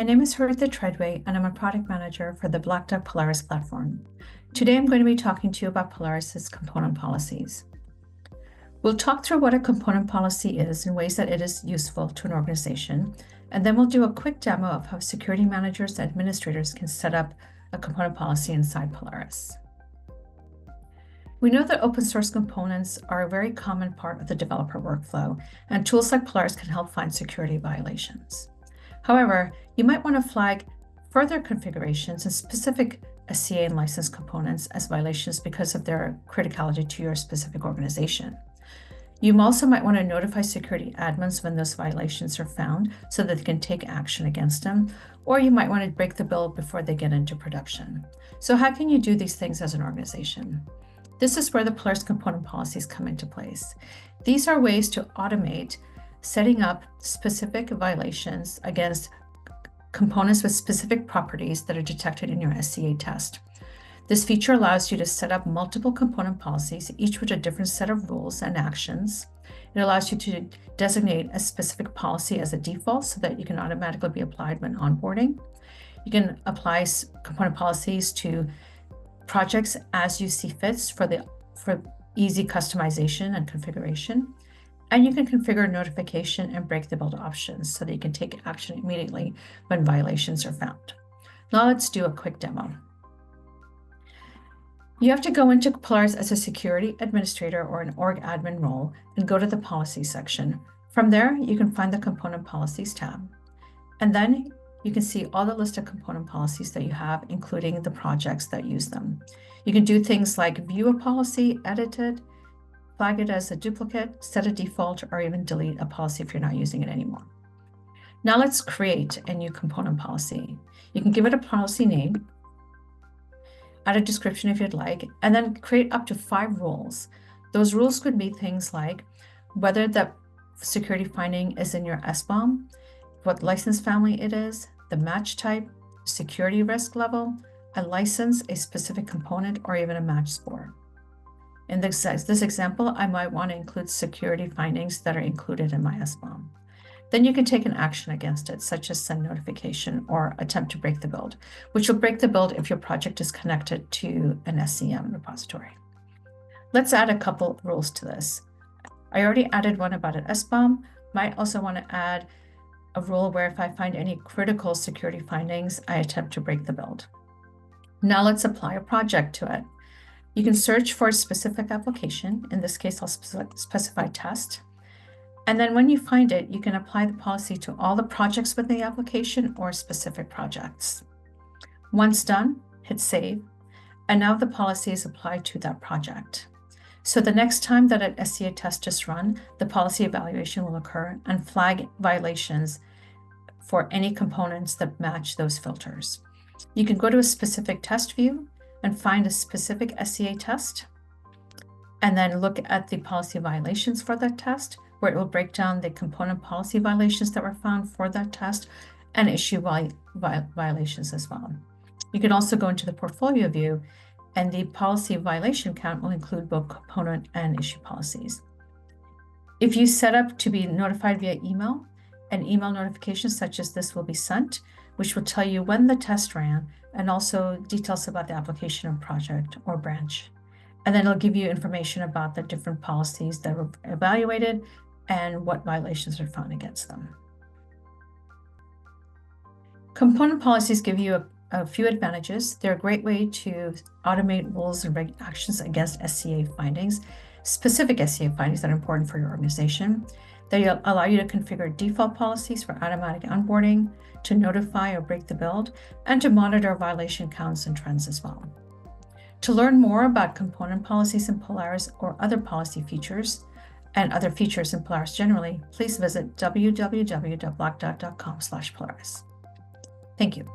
my name is Haritha Treadway, and I'm a product manager for the Black Duck Polaris platform. Today, I'm going to be talking to you about Polaris's component policies. We'll talk through what a component policy is and ways that it is useful to an organization, and then we'll do a quick demo of how security managers and administrators can set up a component policy inside Polaris. We know that open source components are a very common part of the developer workflow, and tools like Polaris can help find security violations. However, you might want to flag further configurations and specific SCA and license components as violations because of their criticality to your specific organization. You also might want to notify security admins when those violations are found so that they can take action against them, or you might want to break the build before they get into production. So how can you do these things as an organization? This is where the Polaris component policies come into place. These are ways to automate setting up specific violations against components with specific properties that are detected in your SCA test. This feature allows you to set up multiple component policies, each with a different set of rules and actions. It allows you to designate a specific policy as a default so that you can automatically be applied when onboarding. You can apply component policies to projects as you see fits for easy customization and configuration. And you can configure notification and break the build options so that you can take action immediately when violations are found. Now let's do a quick demo. You have to go into Polaris as a security administrator or an org admin role and go to the policy section. From there, you can find the component policies tab. And then you can see all the list of component policies that you have, including the projects that use them. You can do things like view a policy, edit it, flag it as a duplicate, set a default, or even delete a policy if you're not using it anymore. Now let's create a new component policy. You can give it a policy name, add a description if you'd like, and then create up to 5 rules. Those rules could be things like whether the security finding is in your SBOM, what license family it is, the match type, security risk level, a license, a specific component, or even a match score. In this example, I might want to include security findings that are included in my SBOM. Then you can take an action against it, such as send notification or attempt to break the build, which will break the build if your project is connected to an SCM repository. Let's add a couple rules to this. I already added one about an SBOM. Might also want to add a rule where if I find any critical security findings, I attempt to break the build. Now let's apply a project to it. You can search for a specific application. In this case, I'll specify test. And then when you find it, you can apply the policy to all the projects within the application or specific projects. Once done, hit save. And now the policy is applied to that project. So the next time that an SCA test is run, the policy evaluation will occur and flag violations for any components that match those filters. You can go to a specific test view and find a specific SCA test, and then look at the policy violations for that test, where it will break down the component policy violations that were found for that test and issue violations as well. You can also go into the portfolio view, and the policy violation count will include both component and issue policies. If you set up to be notified via email, an email notification such as this will be sent, which will tell you when the test ran and also details about the application or project or branch. And then it'll give you information about the different policies that were evaluated and what violations are found against them. Component policies give you a few advantages. They're a great way to automate rules and actions against SCA findings, specific SCA findings that are important for your organization. They allow you to configure default policies for automatic onboarding, to notify or break the build, and to monitor violation counts and trends as well. To learn more about component policies in Polaris or other policy features and other features in Polaris generally, please visit www.blackduck.com/Polaris. Thank you.